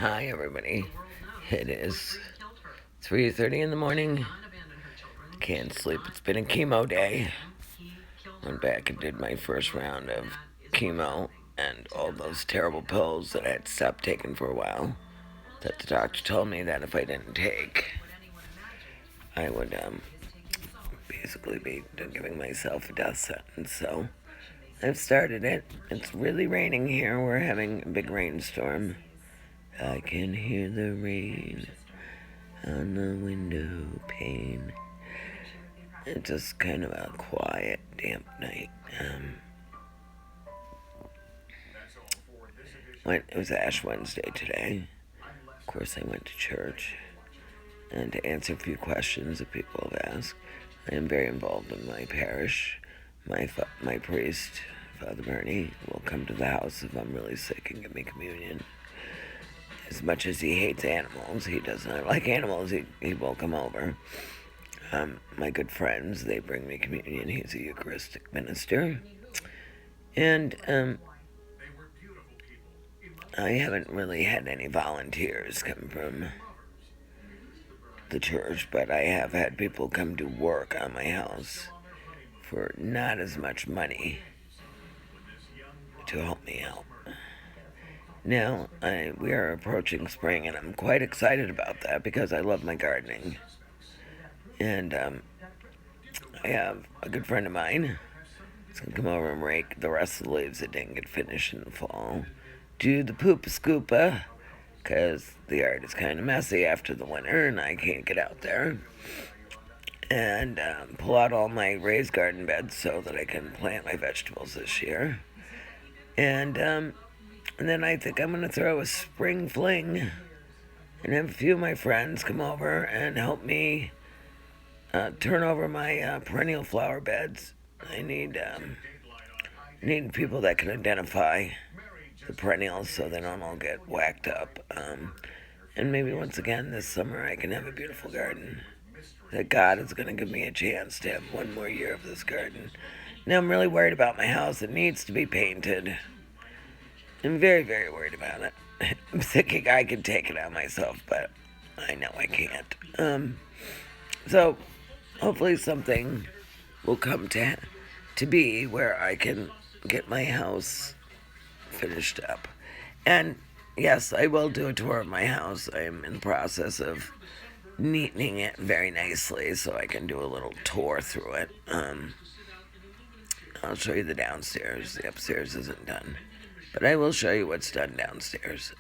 Hi, everybody. It is 3:30 in the morning. Can't sleep. It's been a chemo day. Went back and did my first round of chemo and all those terrible pills that I had stopped taking for a while. That the doctor told me that if I didn't take, I would basically be giving myself a death sentence. So I've started it. It's really raining here. We're having a big rainstorm. I can hear the rain on the window pane. It's just kind of a quiet, damp night. It was Ash Wednesday today. Of course, I went to church. And to answer a few questions that people have asked, I am very involved in my parish. My priest, Father Bernie, will come to the house if I'm really sick and give me communion. As much as he hates animals, he does not like animals, he will come over. My good friends, they bring me communion. He's a Eucharistic minister. And I haven't really had any volunteers come from the church, but I have had people come to work on my house for not as much money to help me out. Now, we are approaching spring, and I'm quite excited about that because I love my gardening. And I have a good friend of mine. He's going to come over and rake the rest of the leaves that didn't get finished in the fall. Do the poop scoopa, because the yard is kind of messy after the winter and I can't get out there. And pull out all my raised garden beds so that I can plant my vegetables this year. And then I think I'm going to throw a spring fling and have a few of my friends come over and help me turn over my perennial flower beds. I need people that can identify the perennials so they don't all get whacked up. And maybe once again this summer I can have a beautiful garden. That God is going to give me a chance to have one more year of this garden. Now I'm really worried about my house. It needs to be painted. I'm very, very worried about it. I'm thinking I can take it on myself, but I know I can't. So hopefully something will come to be where I can get my house finished up. And yes, I will do a tour of my house. I am in the process of neatening it very nicely so I can do a little tour through it. I'll show you the downstairs. The upstairs isn't done. But I will show you what's done downstairs.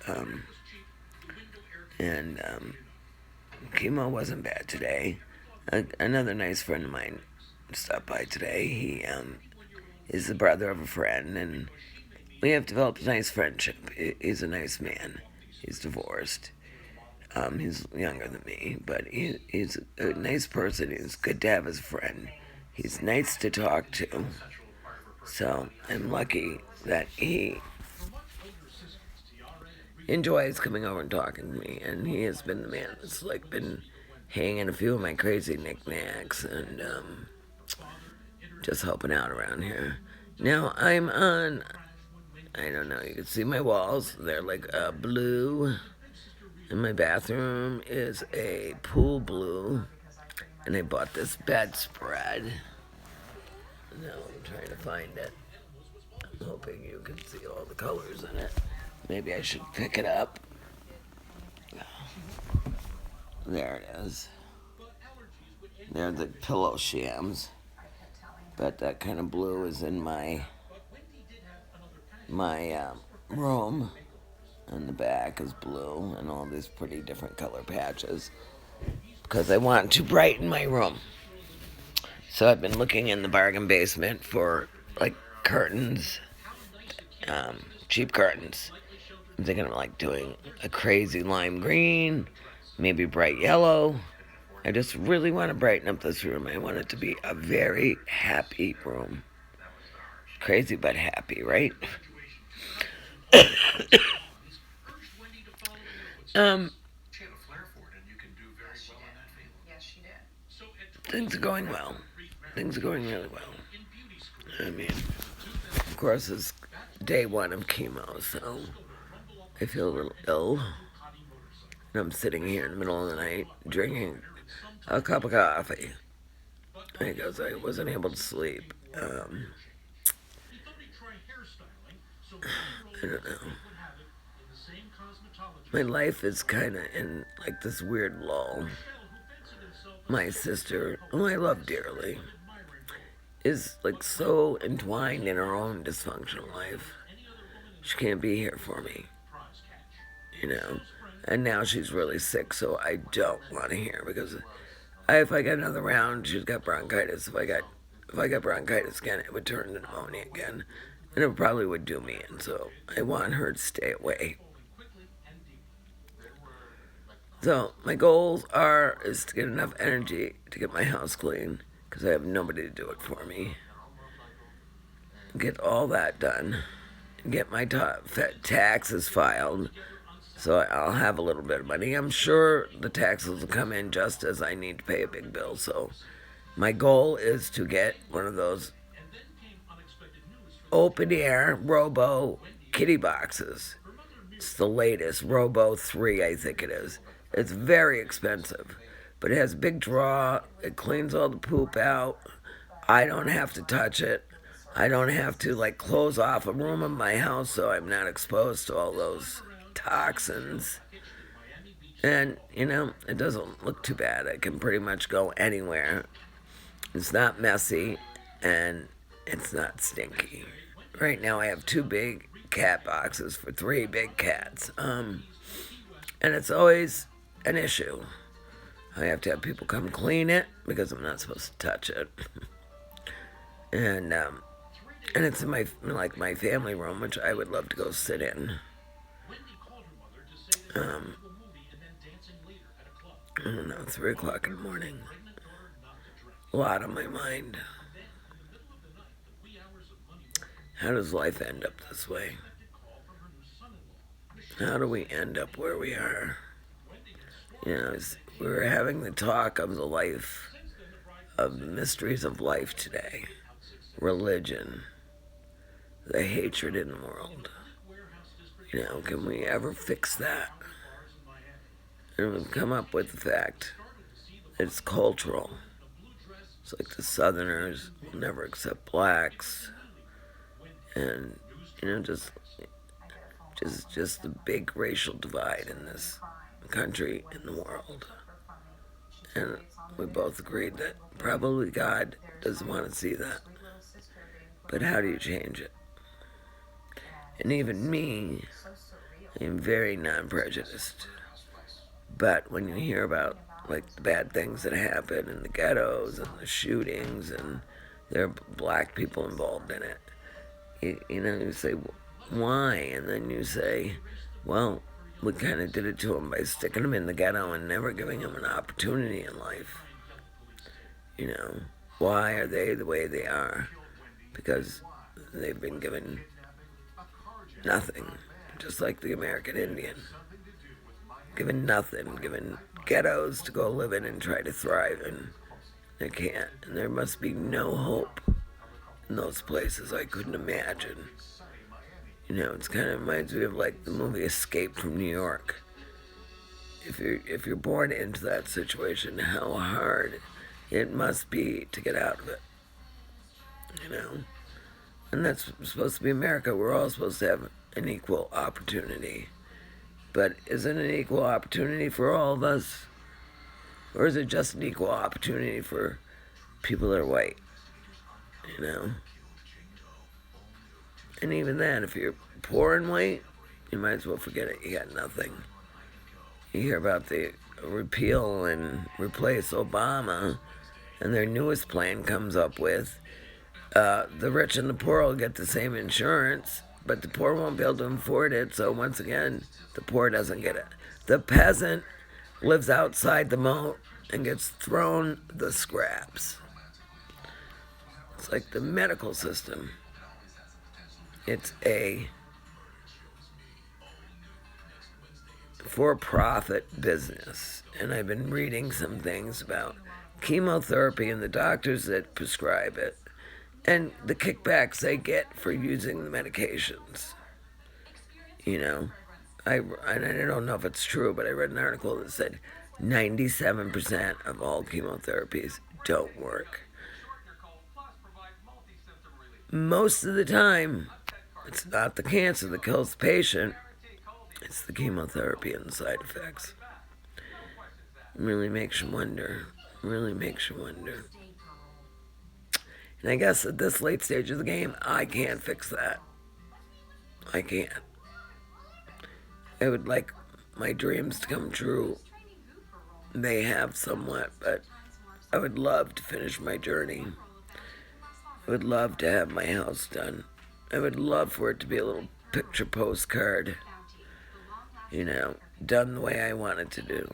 Chemo wasn't bad today. Another nice friend of mine stopped by today. He is the brother of a friend, and we have developed a nice friendship. He's a nice man. He's divorced. He's younger than me, but he's a nice person. He's good to have as a friend. He's nice to talk to. So I'm lucky that he enjoys coming over and talking to me, and he has been the man that's been hanging a few of my crazy knickknacks and just helping out around here. Now I'm on, I don't know, you can see my walls. They're blue. And my bathroom is a pool blue. And I bought this bedspread. Now I'm trying to find it. I'm hoping you can see all the colors in it. Maybe I should pick it up. There it is. They're the pillow shams. But that kind of blue is in my room. And the back is blue and all these pretty different color patches. Because I want to brighten my room. So I've been looking in the bargain basement for curtains. Cheap curtains. I'm thinking of doing a crazy lime green, maybe bright yellow. I just really want to brighten up this room. I want it to be a very happy room. Crazy but happy, right? Things are going well. Things are going really well. I mean, of course, it's day one of chemo, so I feel a little ill. And I'm sitting here in the middle of the night drinking a cup of coffee because I wasn't able to sleep. I don't know. My life is kind of in like this weird lull. My sister, who I love dearly, is like so entwined in her own dysfunctional life. She can't be here for me, you know. And now she's really sick, so I don't want to hear because if I got another round, she's got bronchitis. If I got bronchitis again, it would turn into pneumonia again, and it probably would do me in. So I want her to stay away. So my goals is to get enough energy to get my house clean because I have nobody to do it for me. Get all that done. Get my taxes filed so I'll have a little bit of money. I'm sure the taxes will come in just as I need to pay a big bill. So my goal is to get one of those open air Robo kitty boxes. It's the latest, Robo 3, I think it is. It's very expensive, but it has a big draw. It cleans all the poop out. I don't have to touch it. I don't have to like close off a room in my house so I'm not exposed to all those toxins. And, it doesn't look too bad. I can pretty much go anywhere. It's not messy and it's not stinky. Right now I have 2 big cat boxes for 3 big cats. And it's always an issue. I have to have people come clean it because I'm not supposed to touch it. And it's in my family room, which I would love to go sit in. I don't know, 3 o'clock in the morning. A lot on my mind. How does life end up this way? How do we end up where we are? We were having the talk of the mysteries of life today. Religion, the hatred in the world. Can we ever fix that? And we've come up with the fact that it's cultural. It's like the Southerners will never accept blacks, and just the big racial divide in this country, in the world. And we both agreed that probably God doesn't want to see that. But how do you change it? And even me, I am very non-prejudiced. But when you hear about like the bad things that happen in the ghettos and the shootings and there are black people involved in it, you say, why? And then you say, well, we kind of did it to them by sticking them in the ghetto and never giving them an opportunity in life. Why are they the way they are? Because they've been given nothing, just like the American Indian. Given nothing, given ghettos to go live in and try to thrive in. They can't, and there must be no hope in those places. I couldn't imagine. It kind of reminds me of like the movie Escape from New York. If you're born into that situation, how hard it must be to get out of it. And that's supposed to be America. We're all supposed to have an equal opportunity. But is it an equal opportunity for all of us? Or is it just an equal opportunity for people that are white? And even then, if you're poor and white, you might as well forget it. You got nothing. You hear about the repeal and replace Obama, and their newest plan comes up with the rich and the poor will get the same insurance, but the poor won't be able to afford it, so once again, the poor doesn't get it. The peasant lives outside the moat and gets thrown the scraps. It's like the medical system. It's a for-profit business, and I've been reading some things about chemotherapy and the doctors that prescribe it, and the kickbacks they get for using the medications. and I don't know if it's true, but I read an article that said 97% of all chemotherapies don't work. Most of the time, it's not the cancer that kills the patient, it's the chemotherapy and the side effects. It really makes you wonder. Really makes you wonder. And I guess at this late stage of the game, I can't fix that. I can't. I would like my dreams to come true. They have somewhat, but I would love to finish my journey. I would love to have my house done. I would love for it to be a little picture postcard, done the way I wanted to do.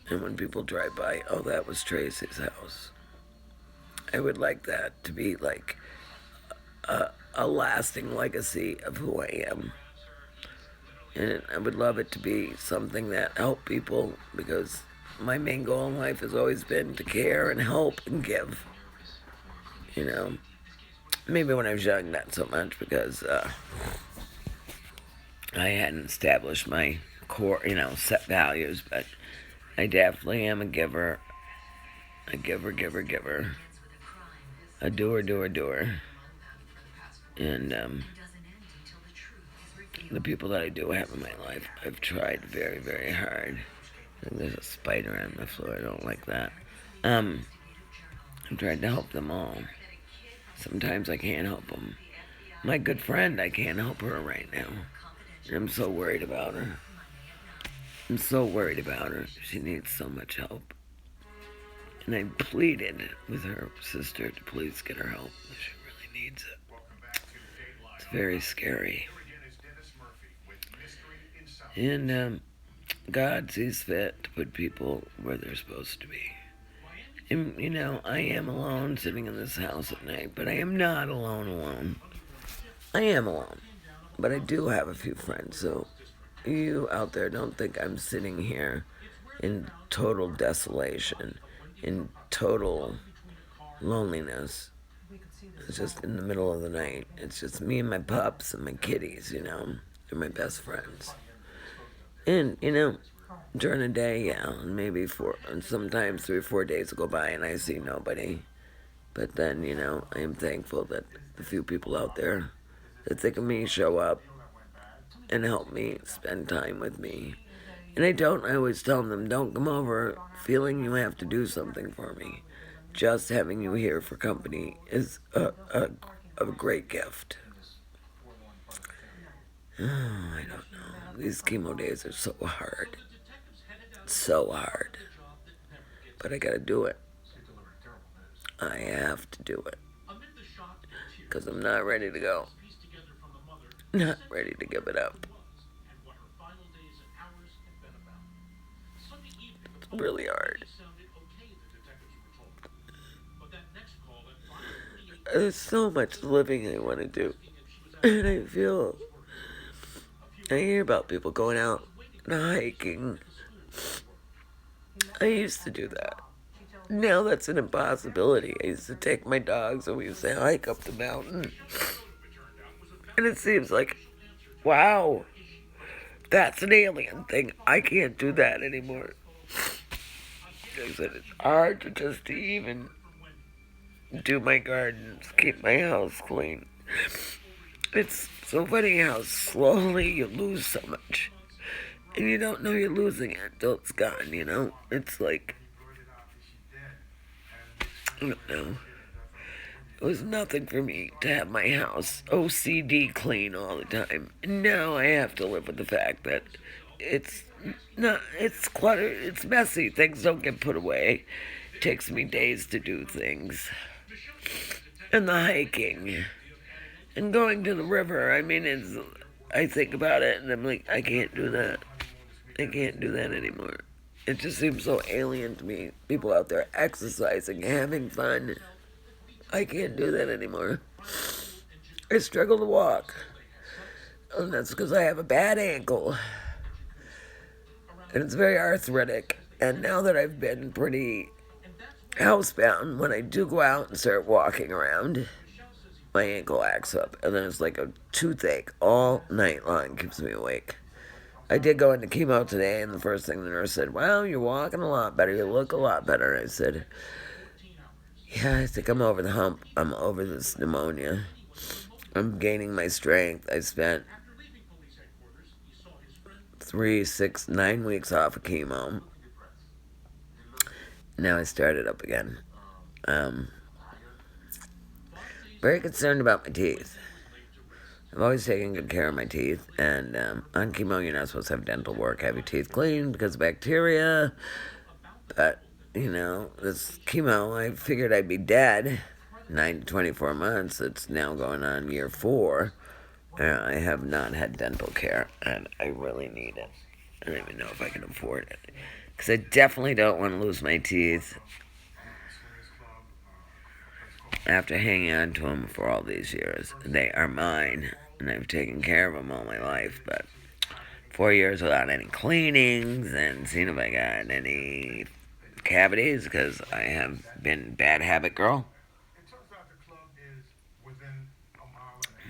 And when people drive by, oh, that was Tracy's house. I would like that to be like a lasting legacy of who I am. And I would love it to be something that helped people, because my main goal in life has always been to care and help and give. Maybe when I was young, not so much, because I hadn't established my core, set values, but I definitely am a giver. A giver. A doer. And the people that I do have in my life, I've tried very, very hard. And there's a spider on the floor. I don't like that. I've tried to help them all. Sometimes I can't help them. My good friend, I can't help her right now. I'm so worried about her. She needs so much help. And I pleaded with her sister to please get her help. She really needs it. It's very scary. And God sees fit to put people where they're supposed to be. And, I am alone sitting in this house at night, but I am not alone. I am alone. But I do have a few friends, so you out there don't think I'm sitting here in total desolation, in total loneliness. It's just in the middle of the night. It's just me and my pups and my kitties, They're my best friends. And, during the day, yeah, maybe and sometimes 3 or 4 days will go by and I see nobody. But then, I am thankful that the few people out there that think of me show up and help me, spend time with me. And I always tell them, don't come over feeling you have to do something for me. Just having you here for company is a great gift. Oh, I don't know. These chemo days are so hard. So hard. But I gotta do it. I have to do it. Because I'm not ready to go. Not ready to give it up. It's really hard. There's so much living I want to do. And I hear about people going out and hiking. I used to do that. Now that's an impossibility. I used to take my dogs and we used to hike up the mountain. And it seems like, wow, that's an alien thing. I can't do that anymore. I said it's hard to just even do my gardens, keep my house clean. It's so funny how slowly you lose so much. And you don't know you're losing it until it's gone, It's like, I don't know. It was nothing for me to have my house OCD clean all the time. And now I have to live with the fact that it's cluttered, it's messy, things don't get put away. It takes me days to do things. And the hiking. And going to the river, I think about it and I'm like, I can't do that. I can't do that anymore. It just seems so alien to me. People out there exercising, having fun. I can't do that anymore. I struggle to walk. And that's because I have a bad ankle. And it's very arthritic. And now that I've been pretty housebound, when I do go out and start walking around, my ankle acts up. And then it's like a toothache all night long, keeps me awake. I did go into chemo today, and the first thing the nurse said, well, you're walking a lot better. You look a lot better. I said, yeah, I think I'm over the hump. I'm over this pneumonia. I'm gaining my strength. I spent 3, 6, 9 weeks off of chemo. Now I started up again. Very concerned about my teeth. I've always taken good care of my teeth, and on chemo you're not supposed to have dental work, have your teeth cleaned because of bacteria, but, this chemo, I figured I'd be dead 9 to 24 months. It's now going on year 4, and I have not had dental care, and I really need it. I don't even know if I can afford it, because I definitely don't want to lose my teeth after hanging on to them for all these years. They are mine, and I've taken care of them all my life, but 4 years without any cleanings and seeing if I got any cavities, because I have been bad habit girl.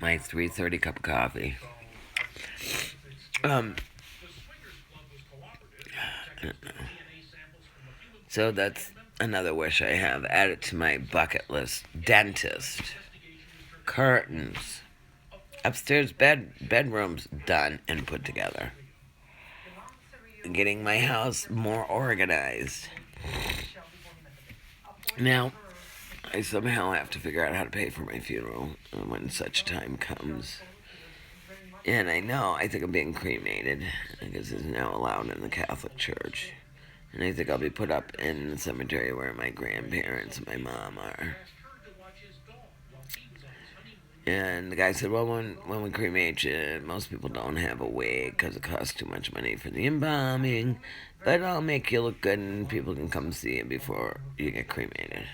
My 3:30 cup of coffee. So that's another wish I have added to my bucket list. Dentist. Curtains. Upstairs bedrooms done and put together. Getting my house more organized. Now, I somehow have to figure out how to pay for my funeral when such time comes. And I think I'm being cremated, because it's now allowed in the Catholic Church. And I think I'll be put up in the cemetery where my grandparents and my mom are. And the guy said, well, when we cremate you, most people don't have a wake because it costs too much money for the embalming. But I'll make you look good and people can come see you before you get cremated.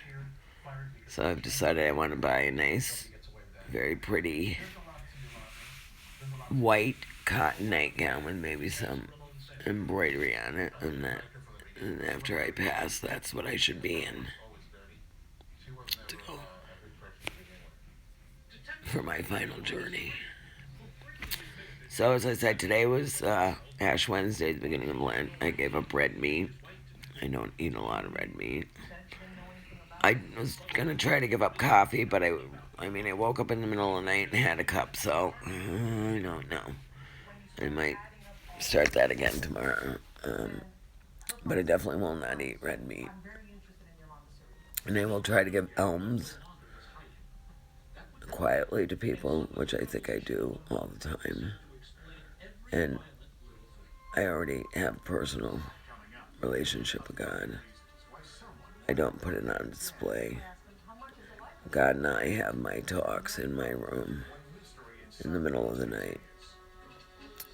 So I've decided I want to buy a nice, very pretty white cotton nightgown with maybe some embroidery on it. And after I pass, that's what I should be in to go for my final journey. So as I said, today was Ash Wednesday, the beginning of Lent. I gave up red meat. I don't eat a lot of red meat. I was going to try to give up coffee, but I woke up in the middle of the night and had a cup, so I don't know. I might start that again tomorrow. But I definitely will not eat red meat. And I will try to give alms quietly to people, which I think I do all the time. And I already have a personal relationship with God. I don't put it on display. God and I have my talks in my room in the middle of the night.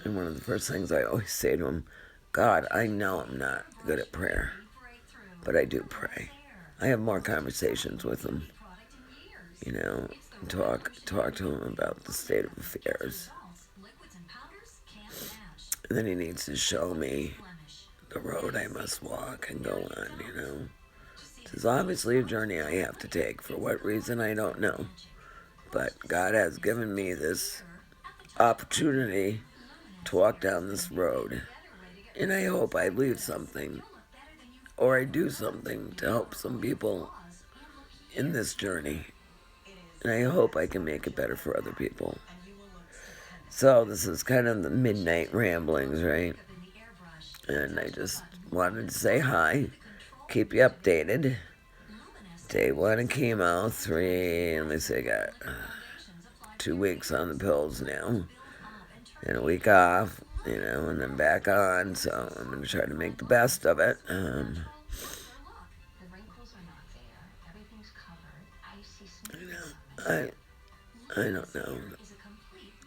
And one of the first things I always say to him, God, I know I'm not good at prayer, but I do pray. I have more conversations with him, talk to him about the state of affairs. And then he needs to show me the road I must walk and go on, This is obviously a journey I have to take. For what reason, I don't know. But God has given me this opportunity to walk down this road. And I hope I leave something, or I do something to help some people in this journey. And I hope I can make it better for other people. So this is kind of the midnight ramblings, right? And I just wanted to say hi, keep you updated. Day 1 of chemo, 3, I got 2 weeks on the pills now, and a week off, and then back on, so I'm going to try to make the best of it. I don't know.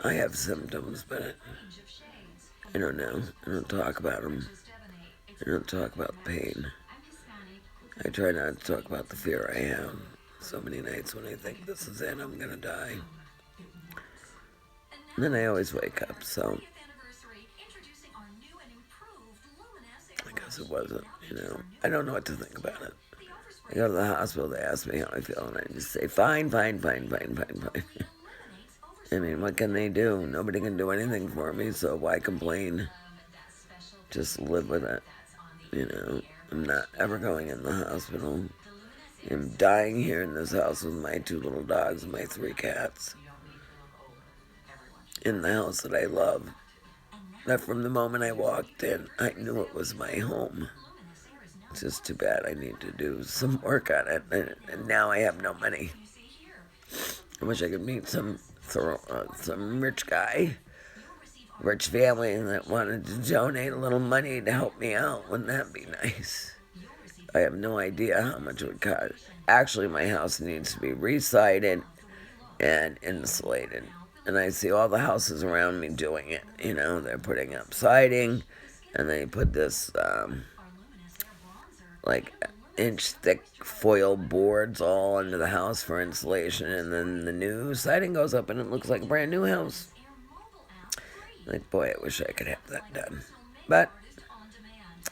I have symptoms, but I don't know. I don't talk about them. I don't talk about the pain. I try not to talk about the fear I have. So many nights when I think this is it, I'm gonna die. And then I always wake up, so I guess it wasn't, I don't know what to think about it. I go to the hospital, they ask me how I feel, and I just say, fine. I mean, what can they do? Nobody can do anything for me, so why complain? just live with it. I'm not ever going in the hospital. I'm dying here in this house with my 2 little dogs and my 3 cats. In the house that I love. That from the moment I walked in, I knew it was my home. It's just too bad I need to do some work on it, and now I have no money. I wish I could meet some rich guy, rich family that wanted to donate a little money to help me out. Wouldn't that be nice? I have no idea how much it would cost. Actually, my house needs to be re-sided and insulated. And I see all the houses around me doing it. They're putting up siding, and they put this, like, inch-thick foil boards all under the house for insulation, and then the new siding goes up, and it looks like a brand new house. Like, boy, I wish I could have that done. But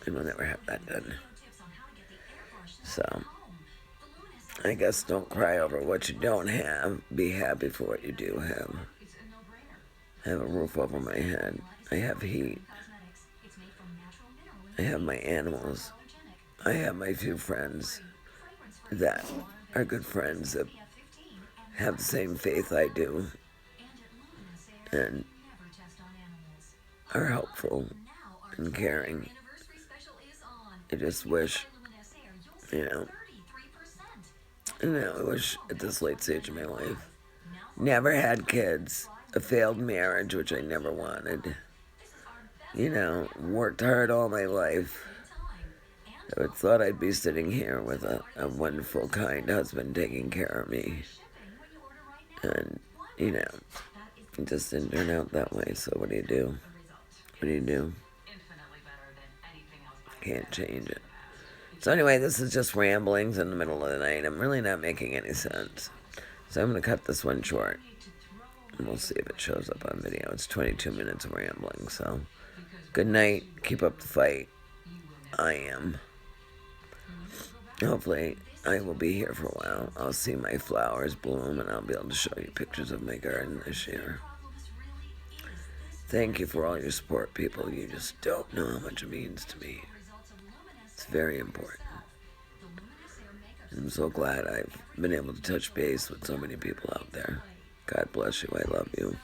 I will never have that done. So, I guess don't cry over what you don't have. Be happy for what you do have. I have a roof over my head. I have heat. I have my animals. I have my few friends that are good friends that have the same faith I do and are helpful and caring. I just wish, I wish at this late stage of my life, never had kids, a failed marriage, which I never wanted, worked hard all my life. I would thought I'd be sitting here with a wonderful, kind husband taking care of me. And, it just didn't turn out that way, so what do you do? What do you do? Can't change it. So anyway, this is just ramblings in the middle of the night. I'm really not making any sense. So I'm going to cut this one short. And we'll see if it shows up on video. It's 22 minutes of rambling, so good night. Keep up the fight. I am. Hopefully, I will be here for a while. I'll see my flowers bloom, and I'll be able to show you pictures of my garden this year. Thank you for all your support, people. You just don't know how much it means to me. It's very important. I'm so glad I've been able to touch base with so many people out there. God bless you. I love you.